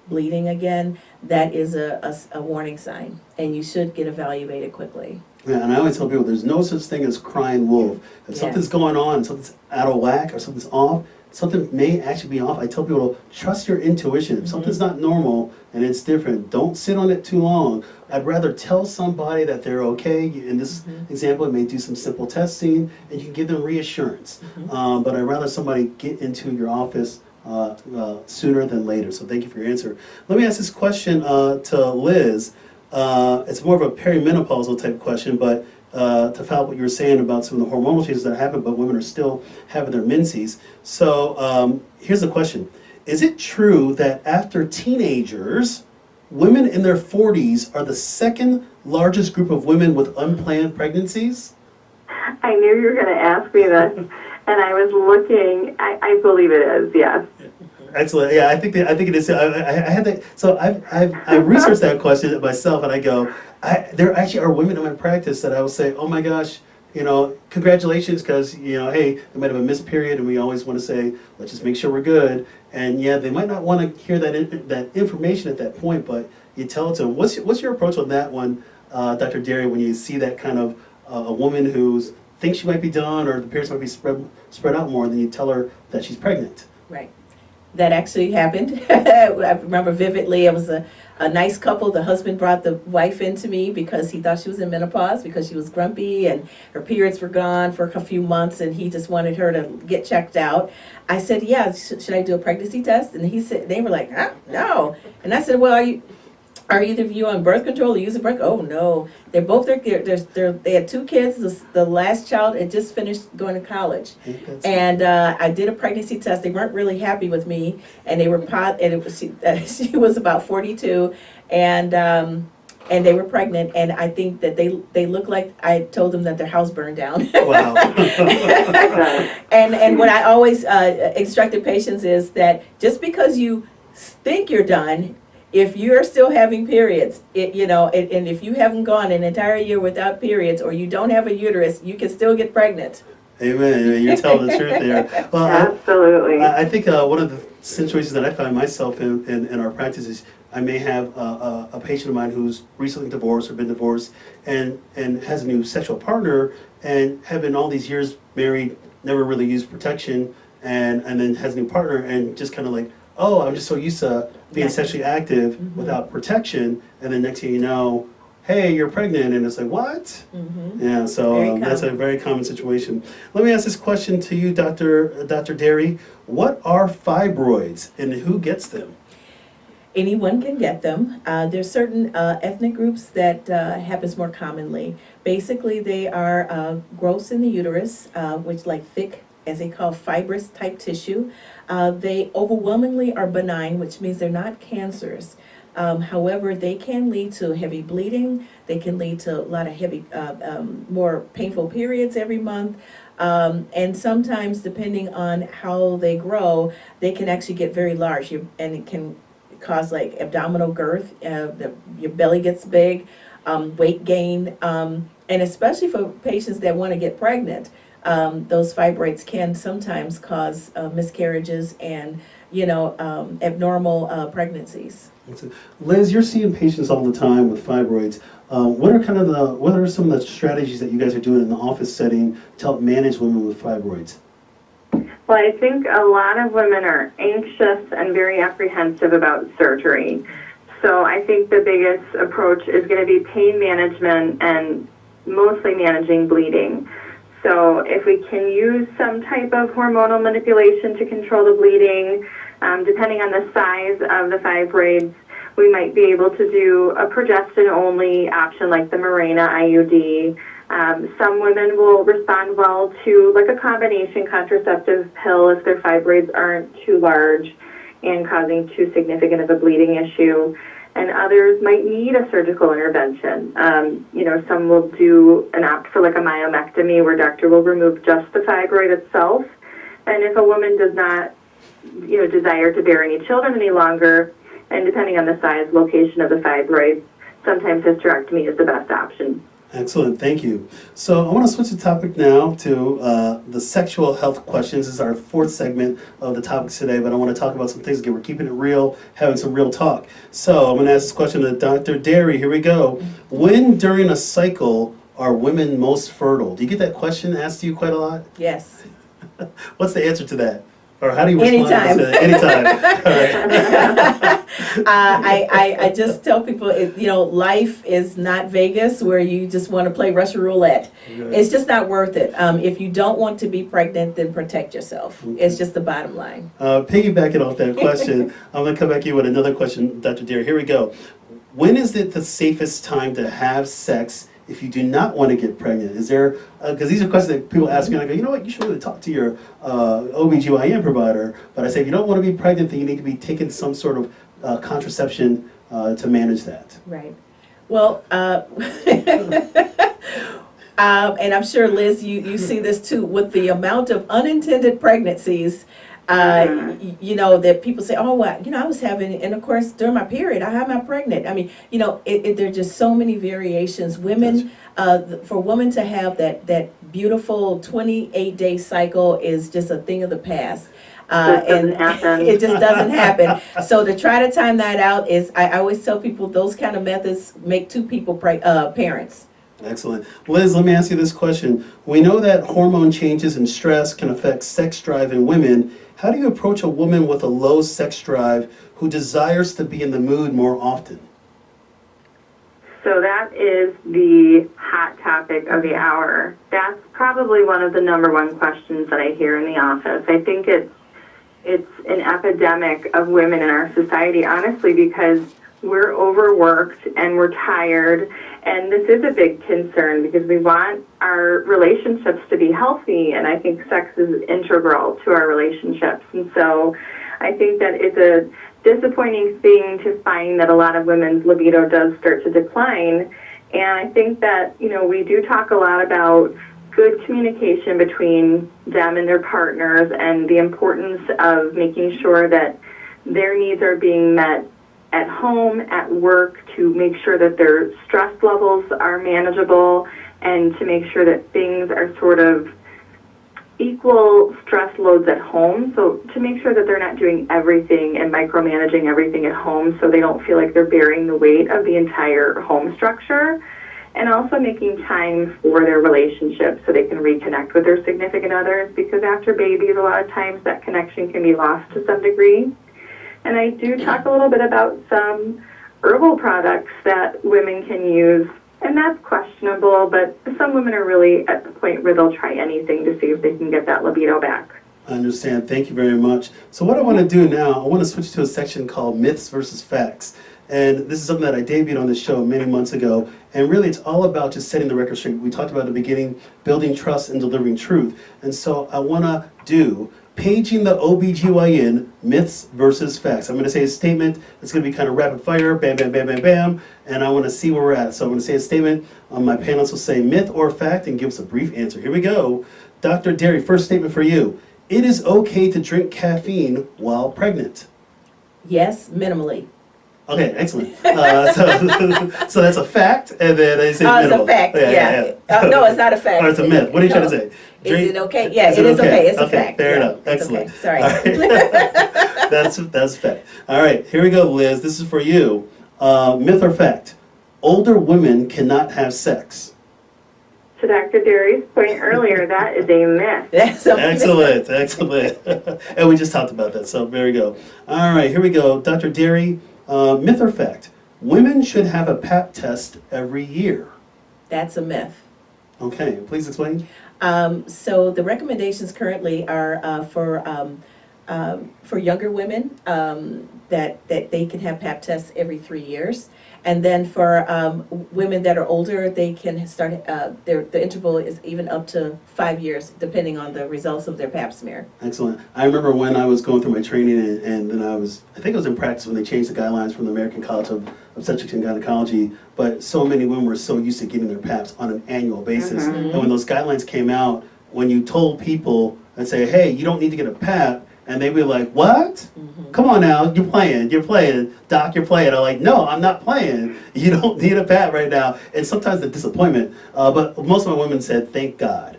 bleeding again, that is a warning sign, and you should get evaluated quickly. Yeah, and I always tell people there's no such thing as crying wolf. If something's going on, something's out of whack or something's off, something may actually be off. I tell people to trust your intuition. If something's not normal and it's different, don't sit on it too long. I'd rather tell somebody that they're okay. In this example, it may do some simple testing and you can give them reassurance. But I'd rather somebody get into your office sooner than later. So thank you for your answer. Let me ask this question to Liz. It's more of a perimenopausal type question, but to follow up what you were saying about some of the hormonal changes that happen, but women are still having their menses. So here's the question. Is it true that after teenagers, women in their 40s are the second largest group of women with unplanned pregnancies? I knew you were going to ask me this, and I was looking. I believe it is, yes. Excellent. Yeah, I think it is. I had that. So I researched that question myself, and I go, there actually are women in my practice that I will say, oh my gosh, congratulations, because hey, they might have a missed period, and we always want to say, let's just make sure we're good. And yeah, they might not want to hear that information at that point, but you tell it to them. What's your approach on that one, Dr. Darey, when you see that kind of a woman who thinks she might be done or the periods might be spread out more, and then you tell her that she's pregnant? Right. That actually happened. I remember vividly. It was a nice couple. The husband brought the wife into me because he thought she was in menopause because she was grumpy and her periods were gone for a few months, and he just wanted her to get checked out. I said, yeah, should I do a pregnancy test? And he said, they were like, huh? No. And I said, well, are either of you on birth control or using birth? Oh no, they had 2 kids. The last child had just finished going to college, and I did a pregnancy test. They weren't really happy with me, and they were she was about 42, and they were pregnant, and I think that they looked like I told them that their house burned down. Wow. and what I always instructed patients is that just because you think you're done, if you're still having periods, and if you haven't gone an entire year without periods, or you don't have a uterus, you can still get pregnant. Amen. You're telling the truth there. Well, Absolutely. I think one of the situations that I find myself in our practice is I may have a patient of mine who's recently divorced or been divorced and has a new sexual partner and have been all these years married, never really used protection, and then has a new partner and just kind of like, oh, I'm just so used to being sexually active without protection, and then next thing you know, hey, you're pregnant, and it's like, what? Yeah, so that's a very common situation. Let me ask this question to you, Dr. Darey. What are fibroids, and who gets them? Anyone can get them. There's certain ethnic groups that happens more commonly. Basically, they are growths in the uterus, which like thick, as they call fibrous type tissue. They overwhelmingly are benign, which means they're not cancers. However, they can lead to heavy bleeding. They can lead to a lot of heavy, more painful periods every month. And sometimes, depending on how they grow, they can actually get very large, and it can cause like abdominal girth. Your belly gets big, weight gain, and especially for patients that want to get pregnant. Those fibroids can sometimes cause miscarriages and, abnormal pregnancies. Liz, you're seeing patients all the time with fibroids. What are some of the strategies that you guys are doing in the office setting to help manage women with fibroids? Well, I think a lot of women are anxious and very apprehensive about surgery. So I think the biggest approach is going to be pain management and mostly managing bleeding. So if we can use some type of hormonal manipulation to control the bleeding, depending on the size of the fibroids, we might be able to do a progestin-only option like the Mirena IUD. Some women will respond well to like a combination contraceptive pill if their fibroids aren't too large and causing too significant of a bleeding issue. And others might need a surgical intervention. Some will do an opt for like a myomectomy where doctor will remove just the fibroid itself. And if a woman does not, desire to bear any children any longer, and depending on the size, location of the fibroid, sometimes hysterectomy is the best option. Excellent, thank you. So I want to switch the topic now to the sexual health questions. This is our 4th segment of the topics today, but I want to talk about some things again. We're keeping it real, having some real talk. So I'm going to ask this question to Dr. Darey. Here we go. When during a cycle are women most fertile? Do you get that question asked to you quite a lot? Yes. What's the answer to that? Or how do you respond Anytime. to that? Anytime. All right. I just tell people, life is not Vegas where you just want to play Russian roulette. Right. It's just not worth it. If you don't want to be pregnant, then protect yourself. Okay. It's just the bottom line. Piggybacking off that question, I'm going to come back to you with another question, Dr. Darey. Here we go. When is it the safest time to have sex if you do not want to get pregnant? Is there, because these are questions that people ask me, and I go, you know what, you should really talk to your OB/GYN provider. But I say, if you don't want to be pregnant, then you need to be taking some sort of contraception to manage that. Right. Well, and I'm sure, Liz, you see this too, with the amount of unintended pregnancies. That people say, oh, well, I was having, and of course, during my period, how am I pregnant? I mean, there are just so many variations. Women, for women to have that beautiful 28-day cycle is just a thing of the past. And it just doesn't happen. So to try to time that out is, I always tell people those kind of methods make 2 people parents. Excellent. Liz, let me ask you this question. We know that hormone changes and stress can affect sex drive in women. How do you approach a woman with a low sex drive who desires to be in the mood more often? So that is the hot topic of the hour. That's probably one of the number one questions that I hear in the office. I think it's an epidemic of women in our society, honestly, because we're overworked and we're tired. And this is a big concern because we want our relationships to be healthy. And I think sex is integral to our relationships. And so I think that it's a disappointing thing to find that a lot of women's libido does start to decline. And I think that, we do talk a lot about good communication between them and their partners and the importance of making sure that their needs are being met at home, at work, to make sure that their stress levels are manageable and to make sure that things are sort of equal stress loads at home. So to make sure that they're not doing everything and micromanaging everything at home so they don't feel like they're bearing the weight of the entire home structure. And also making time for their relationships so they can reconnect with their significant others, because after babies, a lot of times that connection can be lost to some degree. And I do talk a little bit about some herbal products that women can use, and that's questionable, but some women are really at the point where they'll try anything to see if they can get that libido back. I understand. Thank you very much. So what I want to do now, I want to switch to a section called Myths versus Facts. And this is something that I debuted on the show many months ago. And really, it's all about just setting the record straight. We talked about at the beginning, building trust and delivering truth. And so I want to do paging the OBGYN, myths versus facts. I'm going to say a statement. It's going to be kind of rapid fire, bam, bam, bam, bam, bam. And I want to see where we're at. So I'm going to say a statement. My panelists will say myth or fact and give us a brief answer. Here we go. Dr. Darey, first statement for you. It is okay to drink caffeine while pregnant. Yes, minimally. Okay, excellent. So that's a fact, and then I say It's minimal. a fact, yeah. No, it's not a fact. Oh, it's a myth. What are you trying to say? Is it okay? Yeah, it is okay. It's a fact. Fair Yeah, enough. it's Excellent. okay. Sorry. All right. That's fact. All right, here we go, Liz. This is for you. Myth or fact? Older women cannot have sex. To Dr. Darey's point earlier, that is a myth. That's a Excellent, excellent. And we just talked about that, so there we go. All right, here we go. Dr. Darey, myth or fact? Women should have a Pap test every year. That's a myth. Okay, please explain. So the recommendations currently are for younger women that they can have Pap tests every 3 years. And then for women that are older, they can start, the interval is even up to 5 years, depending on the results of their Pap smear. Excellent. I remember when I was going through my training, and then I think it was in practice when they changed the guidelines from the American College of Obstetrics and Gynecology, but so many women were so used to getting their Paps on an annual basis. Mm-hmm. And when those guidelines came out, when you told people and say, hey, you don't need to get a Pap, and they'd be like, what? Mm-hmm. Come Come on now, you're playing, doc, you're playing. I'm like, no, I'm not playing. You don't need a Pap right now. And sometimes the disappointment, but most of my women said, thank God,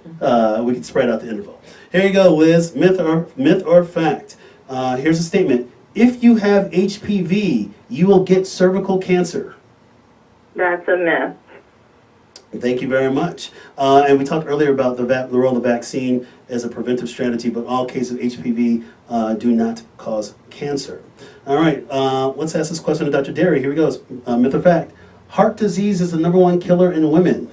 we can spread out the interval. Here you go, Liz, myth or fact. Here's a statement. If you have HPV, you will get cervical cancer. That's a myth. Thank you very much. And we talked earlier about the role of vaccine as a preventive strategy, but all cases of HPV do not cause cancer. All right, let's ask this question to Dr. Darey. Here we go. Myth or fact? Heart disease is the #1 killer in women.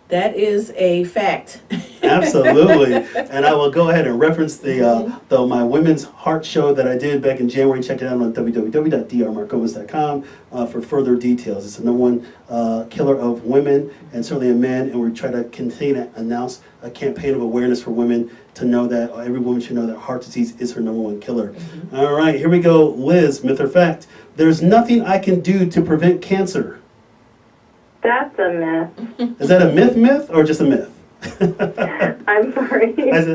That is a fact. Absolutely. And I will go ahead and reference my women's heart show that I did back in January. Check it out on www.drmarkovas.com for further details. It's the #1 killer of women and certainly of men. And we try to continue to announce a campaign of awareness for women to know that every woman should know that heart disease is her #1 killer. Mm-hmm. All right, here we go. Liz, myth or fact? There's nothing I can do to prevent cancer. That's a myth. Is that a myth or just a myth? I'm sorry. Is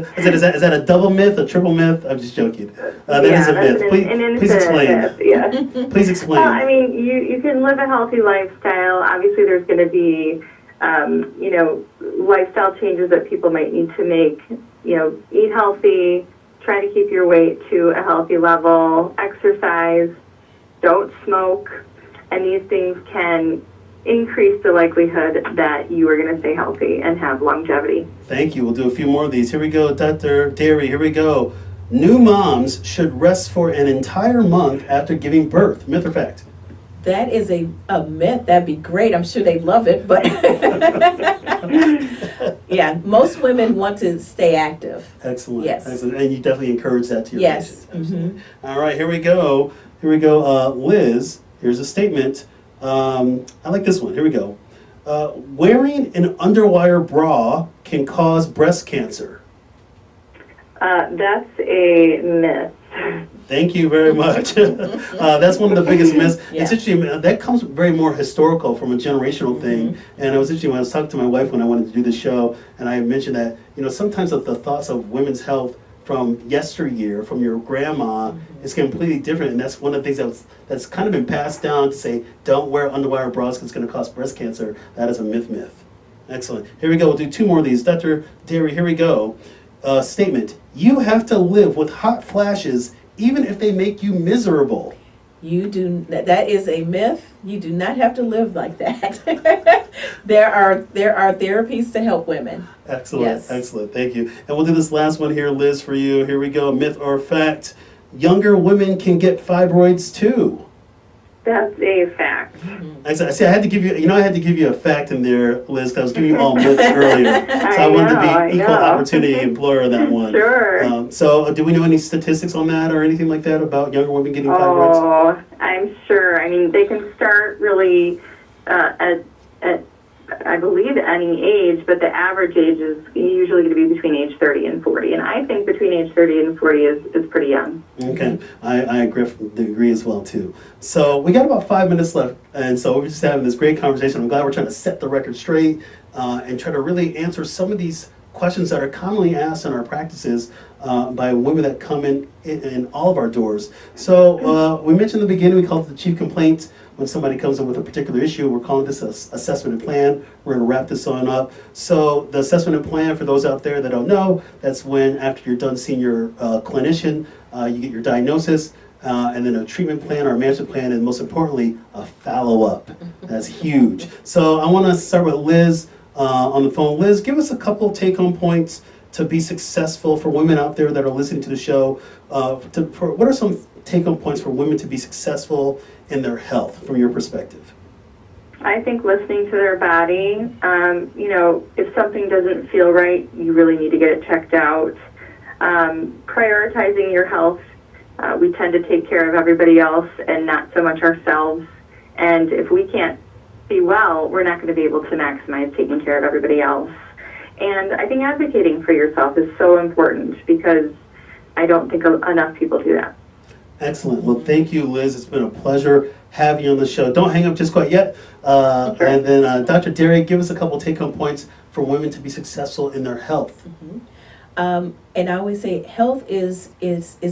that a double myth, a triple myth? I'm just joking. That is a myth. Please explain. Myth, yeah. Please explain. Well, I mean, you can live a healthy lifestyle. Obviously, there's going to be, lifestyle changes that people might need to make. Eat healthy, try to keep your weight to a healthy level, exercise, don't smoke, and these things can increase the likelihood that you are going to stay healthy and have longevity. Thank you. We'll do a few more of these. Here we go, Dr. Darey. Here we go. New moms should rest for an entire month after giving birth. Myth or fact? That is a myth. That'd be great. I'm sure they'd love it, but yeah, most women want to stay active. Excellent. Yes. Excellent. And you definitely encourage that to your Yes. patients. Absolutely. All right, here we go. Here we go. Liz, here's a statement. I like this one. Here we go. Wearing an underwire bra can cause breast cancer. That's a myth. Thank you very much. That's one of the biggest myths. Yeah. It's interesting, that comes very more historical from a generational thing. And it was interesting when I was talking to my wife when I wanted to do the show, and I mentioned that, sometimes the thoughts of women's health from yesteryear, from your grandma, is completely different. And that's one of the things that's kind of been passed down to say, don't wear underwire bras because it's going to cause breast cancer. That is a myth. Excellent. Here we go. We'll do two more of these. Dr. Darey, here we go. Statement. You have to live with hot flashes even if they make you miserable. That is a myth. You do not have to live like that. There are therapies to help women. Excellent. Yes. Excellent. Thank you. And we'll do this last one here, Liz, for you. Here we go. Myth or fact. Younger women can get fibroids too. That's a fact. I had to give you a fact in there, Liz, because I was giving you all myths earlier. So I wanted to be equal opportunity employer on that one. Sure. So do we know any statistics on that or anything like that about younger women getting fibroids? Oh, I'm sure. I mean, they can start really at I believe any age, but the average age is usually going to be between age 30 and 40. And I think between age 30 and 40 is pretty young. Okay, I agree as well too. So we got about 5 minutes left, and so we're just having this great conversation. I'm glad we're trying to set the record straight and try to really answer some of these questions that are commonly asked in our practices by women that come in all of our doors. So we mentioned in the beginning, we call it the chief complaint. When somebody comes in with a particular issue, we're calling this an assessment and plan. We're going to wrap this on up. So the assessment and plan, for those out there that don't know, that's when after you're done seeing your clinician, you get your diagnosis, and then a treatment plan or a management plan, and most importantly, a follow-up. That's huge. So I want to start with Liz on the phone. Liz, give us a couple take-home points to be successful for women out there that are listening to the show. What are some take-home points for women to be successful in their health from your perspective? I think listening to their body, if something doesn't feel right, you really need to get it checked out. Prioritizing your health. We tend to take care of everybody else and not so much ourselves. And if we can't be well, we're not going to be able to maximize taking care of everybody else. And I think advocating for yourself is so important because I don't think enough people do that. Excellent. Well, thank you, Liz. It's been a pleasure having you on the show. Don't hang up just quite yet. Sure. And then Dr. Darey, give us a couple take-home points for women to be successful in their health. And I always say health is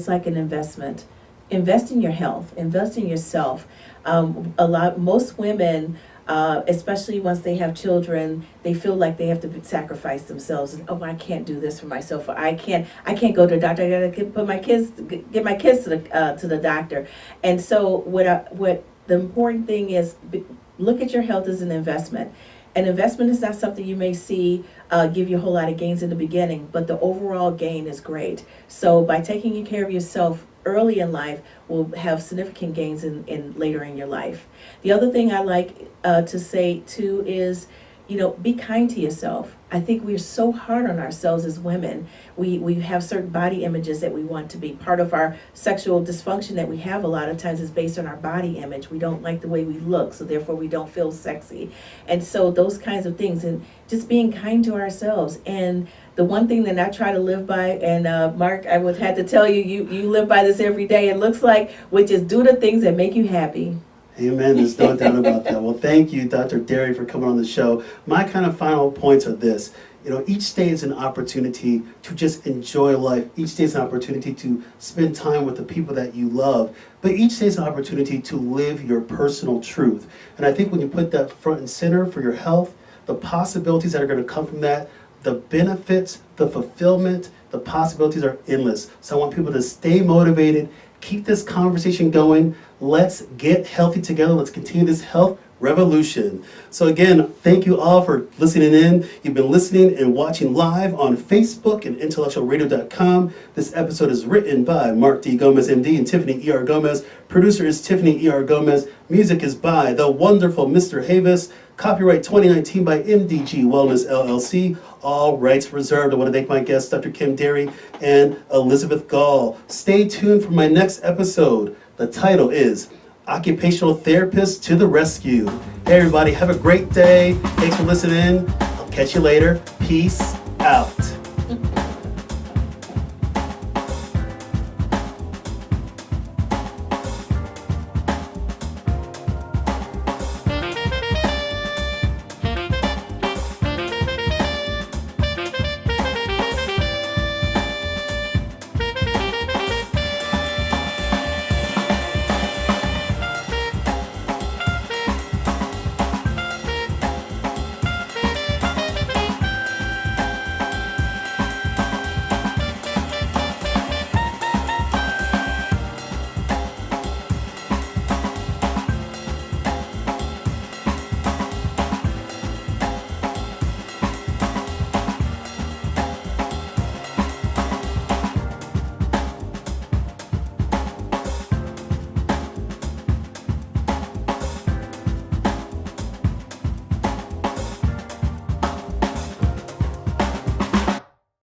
like an investment. Invest in your health. Invest in yourself. Most women, especially once they have children, they feel like they have to sacrifice themselves. And, I can't do this for myself. Or I can't go to the doctor. I gotta get my kids to the doctor. And so what the important thing is, look at your health as an investment. An investment is not something you may see give you a whole lot of gains in the beginning, but the overall gain is great. So by taking care of yourself early in life will have significant gains in later in your life. The other thing I like to say too is, be kind to yourself. I think we're so hard on ourselves as women. We have certain body images that we want to be. Part of our sexual dysfunction that we have a lot of times is based on our body image. We don't like the way we look, so therefore we don't feel sexy. And so those kinds of things, and just being kind to ourselves. And the one thing that I try to live by, and Mark, I would have to tell you, you live by this every day, it looks like, which is do the things that make you happy. Amen. There's no doubt about that. Well, thank you, Dr. Darey, for coming on the show. My kind of final points are this. Each day is an opportunity to just enjoy life. Each day is an opportunity to spend time with the people that you love. But each day is an opportunity to live your personal truth. And I think when you put that front and center for your health, the possibilities that are going to come from that, the benefits, the fulfillment, the possibilities are endless. So I want people to stay motivated, keep this conversation going. Let's get healthy together. Let's continue this health revolution. So again, thank you all for listening in. You've been listening and watching live on Facebook and intellectualradio.com. This episode is written by Mark D. Gomez, MD, and Tiffany E.R. Gomez. Producer is Tiffany E.R. Gomez. Music is by the wonderful Mr. Havis. Copyright 2019 by MDG Wellness LLC. All rights reserved. I want to thank my guests, Dr. Kim Darey and Elizabeth Gall. Stay tuned for my next episode. The title is Occupational Therapist to the Rescue. Hey everybody, have a great day. Thanks for listening. I'll catch you later. Peace out.